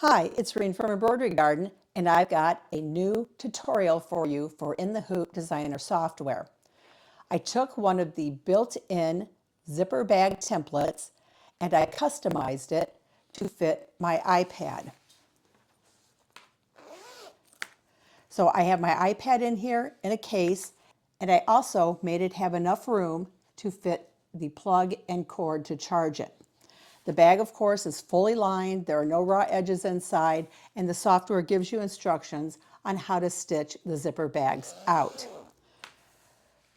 Hi, it's Reen from Embroidery Garden, and I've got a new tutorial for you for In the Hoop Designer software. I took one of the built-in zipper bag templates and I customized it to fit my iPad. So I have my iPad in here in a case, and I also made it have enough room to fit the plug and cord to charge it. The bag, of course, is fully lined. There are no raw edges inside, and the software gives you instructions on how to stitch the zipper bags out.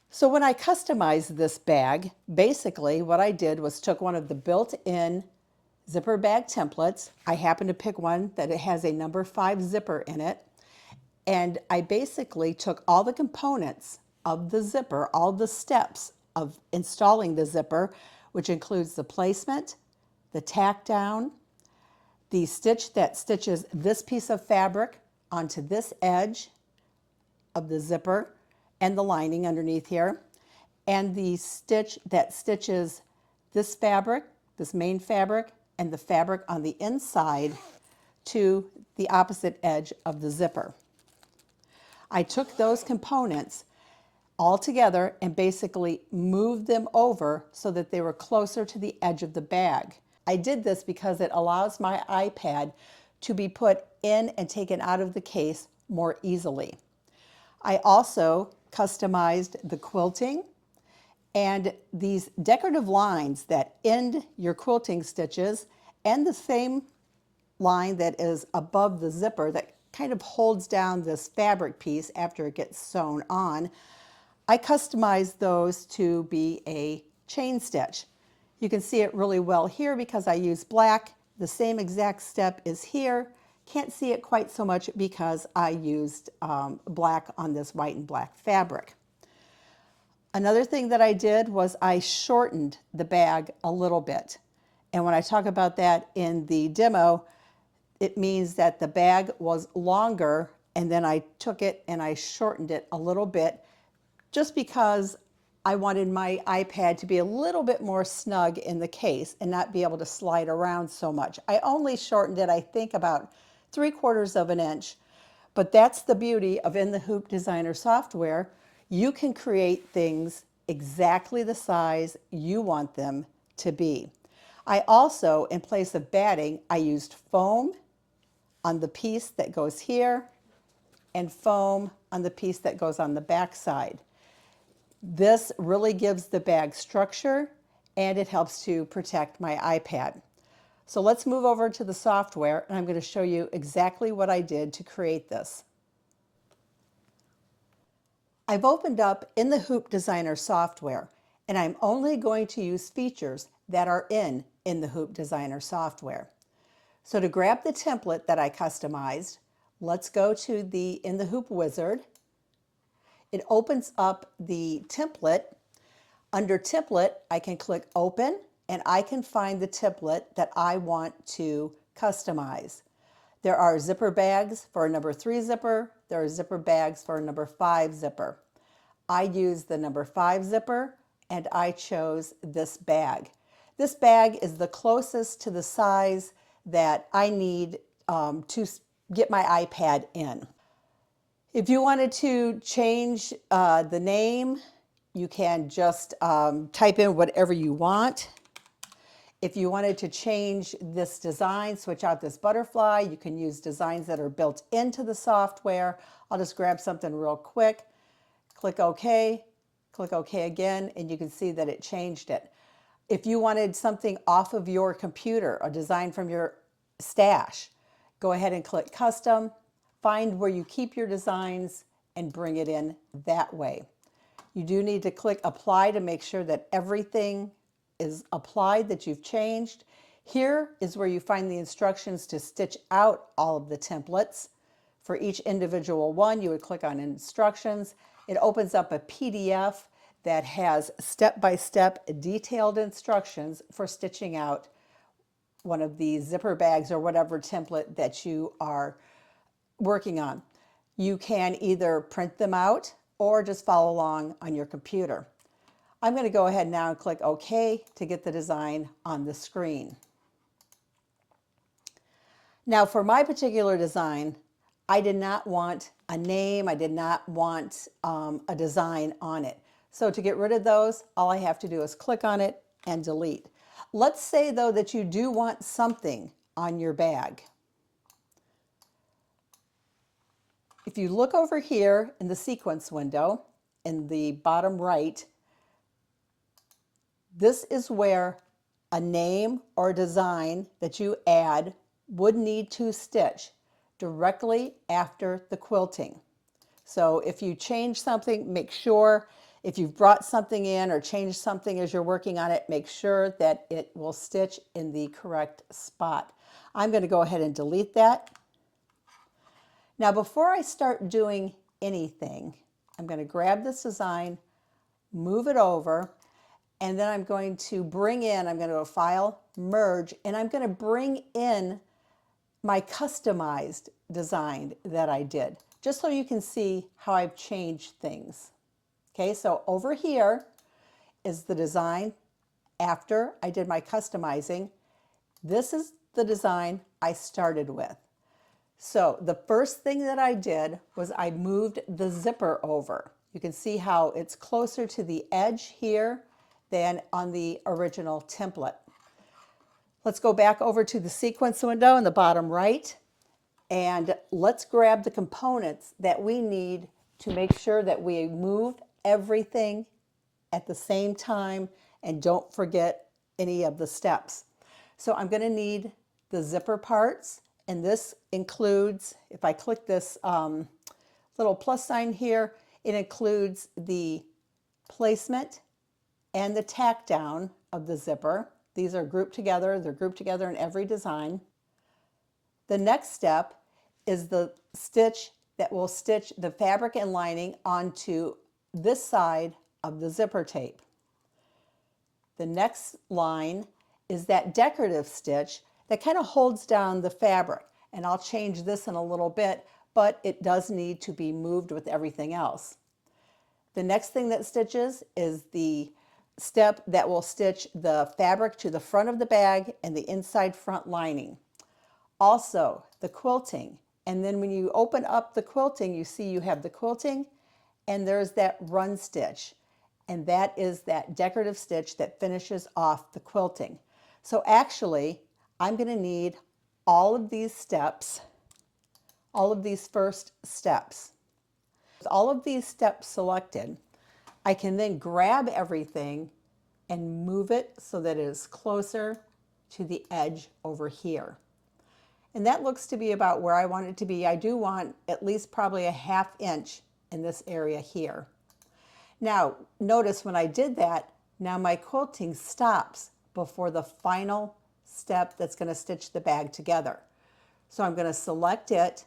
So when I customized this bag, basically what I did was took one of the built-in zipper bag templates. I happened to pick one that it has a number 5 zipper in it. And I basically took all the components of the zipper, all the steps of installing the zipper, which includes the placement, the tack down, the stitch that stitches this piece of fabric onto this edge of the zipper and the lining underneath here, and the stitch that stitches this fabric, this main fabric, and the fabric on the inside to the opposite edge of the zipper. I took those components all together and basically moved them over so that they were closer to the edge of the bag. I did this because it allows my iPad to be put in and taken out of the case more easily. I also customized the quilting and these decorative lines that end your quilting stitches, and the same line that is above the zipper that kind of holds down this fabric piece after it gets sewn on. I customized those to be a chain stitch. You can see it really well here because I use black. The same exact step is here. Can't see it quite so much because I used black on this white and black fabric. Another thing that I did was I shortened the bag a little bit. And when I talk about that in the demo, it means that the bag was longer and then I took it and I shortened it a little bit just because I wanted my iPad to be a little bit more snug in the case and not be able to slide around so much. I only shortened it, I think, about 3/4 of an inch, but that's the beauty of In the Hoop Designer software. You can create things exactly the size you want them to be. I also, in place of batting, I used foam on the piece that goes here and foam on the piece that goes on the back side. This really gives the bag structure and it helps to protect my iPad. So let's move over to the software and I'm going to show you exactly what I did to create this. I've opened up In the Hoop Designer software and I'm only going to use features that are in the Hoop Designer software. So to grab the template that I customized, let's go to the In the Hoop wizard. It opens up the template. Under template, I can click open and I can find the template that I want to customize. There are zipper bags for a number 3 zipper. There are zipper bags for a number 5 zipper. I used the number 5 zipper and I chose this bag. This bag is the closest to the size that I need to get my iPad in. If you wanted to change the name, you can just type in whatever you want. If you wanted to change this design, switch out this butterfly, you can use designs that are built into the software. I'll just grab something real quick, click OK again, and you can see that it changed it. If you wanted something off of your computer, a design from your stash, go ahead and click Custom. Find where you keep your designs and bring it in that way. You do need to click Apply to make sure that everything is applied that you've changed. Here is where you find the instructions to stitch out all of the templates. For each individual one, you would click on Instructions. It opens up a PDF that has step-by-step detailed instructions for stitching out one of these zipper bags or whatever template that you are working on. You can either print them out or just follow along on your computer. I'm going to go ahead now and click OK to get the design on the screen. Now for my particular design, I did not want a name, I did not want a design on it. So to get rid of those, all I have to do is click on it and delete. Let's say though that you do want something on your bag. If you look over here in the sequence window, in the bottom right, this is where a name or design that you add would need to stitch directly after the quilting. So if you change something, make sure, if you've brought something in or changed something as you're working on it, make sure that it will stitch in the correct spot. I'm going to go ahead and delete that. Now before I start doing anything, I'm going to grab this design, move it over, and then I'm going to bring in, I'm going to go File, Merge, and I'm going to bring in my customized design that I did, just so you can see how I've changed things. Okay, so over here is the design after I did my customizing. This is the design I started with. So the first thing that I did was I moved the zipper over. You can see how it's closer to the edge here than on the original template. Let's go back over to the sequence window in the bottom right, and let's grab the components that we need to make sure that we move everything at the same time and don't forget any of the steps. So I'm going to need the zipper parts, and this includes, if I click this little plus sign here, it includes the placement and the tack down of the zipper. These are grouped together. They're grouped together in every design. The next step is the stitch that will stitch the fabric and lining onto this side of the zipper tape. The next line is that decorative stitch that kind of holds down the fabric. And I'll change this in a little bit, but it does need to be moved with everything else. The next thing that stitches is the step that will stitch the fabric to the front of the bag and the inside front lining. Also, the quilting. And then when you open up the quilting, you see you have the quilting and there's that run stitch. And that is that decorative stitch that finishes off the quilting. So actually, I'm going to need all of these steps, all of these first steps. With all of these steps selected, I can then grab everything and move it so that it is closer to the edge over here. And that looks to be about where I want it to be. I do want at least probably a ½ inch in this area here. Now, notice when I did that, now my quilting stops before the final step that's going to stitch the bag together. So I'm going to select it,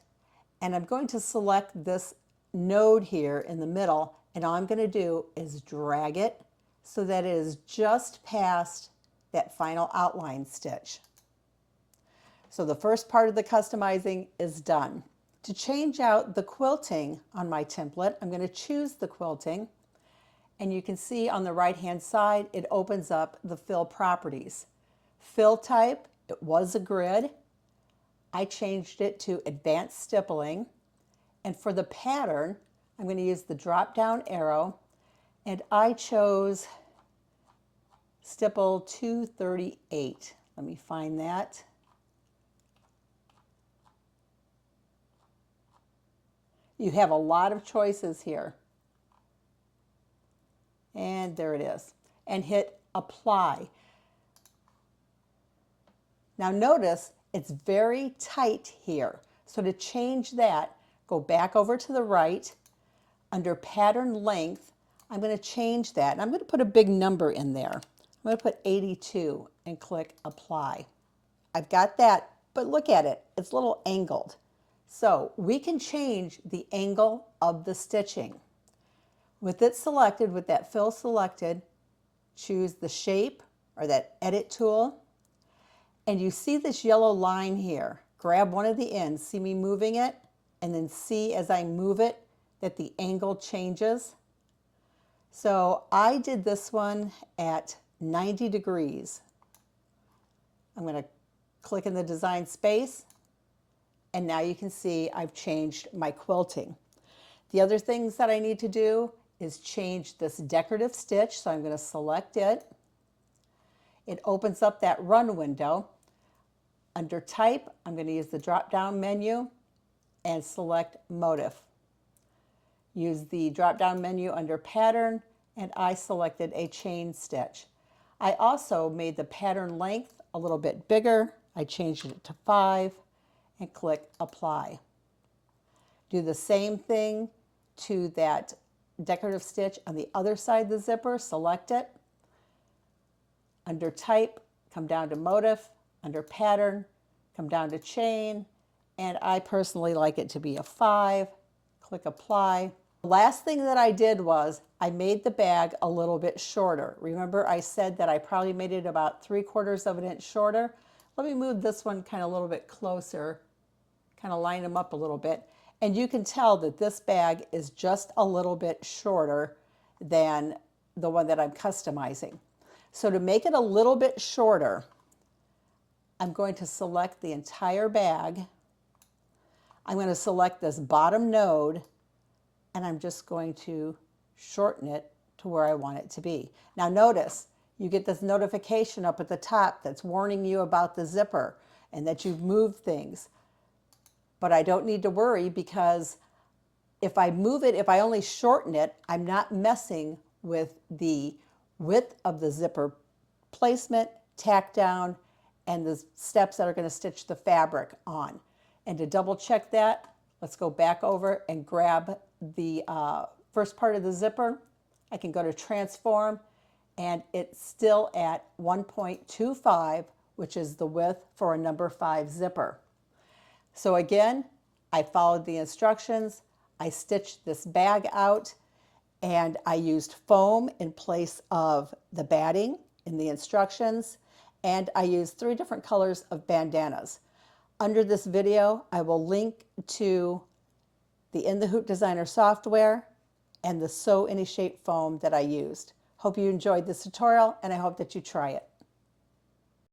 and I'm going to select this node here in the middle, and all I'm going to do is drag it so that it is just past that final outline stitch. So the first part of the customizing is done. To change out the quilting on my template, I'm going to choose the quilting, and you can see on the right hand side it opens up the fill properties. Fill type, it was a grid. I changed it to advanced stippling, and for the pattern I'm going to use the drop down arrow, and I chose stipple 238. Let me find that. You have a lot of choices here. And there it is. And hit apply. Now notice it's very tight here. So to change that, go back over to the right. Under pattern length, I'm going to change that. And I'm going to put a big number in there. I'm going to put 82 and click apply. I've got that, but look at it. It's a little angled. So we can change the angle of the stitching. With it selected, with that fill selected, choose the shape or that edit tool. And you see this yellow line here. Grab one of the ends, see me moving it, and then see as I move it that the angle changes. So I did this one at 90 degrees. I'm going to click in the design space, and now you can see I've changed my quilting. The other things that I need to do is change this decorative stitch, so I'm going to select it. It opens up that run window. Under type, I'm going to use the drop-down menu and select motif. Use the drop-down menu under pattern, and I selected a chain stitch. I also made the pattern length a little bit bigger. I changed it to 5 and click apply. Do the same thing to that decorative stitch on the other side of the zipper. Select it. Under type, come down to motif. Under pattern, come down to chain, and I personally like it to be a 5. Click apply. The last thing that I did was I made the bag a little bit shorter. Remember I said that I probably made it about 3/4 of an inch shorter. Let me move this one kind of a little bit closer, kind of line them up a little bit. And you can tell that this bag is just a little bit shorter than the one that I'm customizing. So to make it a little bit shorter, I'm going to select the entire bag. I'm going to select this bottom node, and I'm just going to shorten it to where I want it to be. Now notice, you get this notification up at the top that's warning you about the zipper and that you've moved things. But I don't need to worry, because if I move it, if I only shorten it, I'm not messing with the width of the zipper placement, tack down, and the steps that are going to stitch the fabric on. And to double check that, let's go back over and grab the first part of the zipper. I can go to transform, and it's still at 1.25, which is the width for a number 5 zipper. So again, I followed the instructions. I stitched this bag out, and I used foam in place of the batting in the instructions, and I used 3 different colors of bandanas. Under this video, I will link to the In the Hoop Designer software and the Sew Any Shape foam that I used. Hope you enjoyed this tutorial, and I hope that you try it.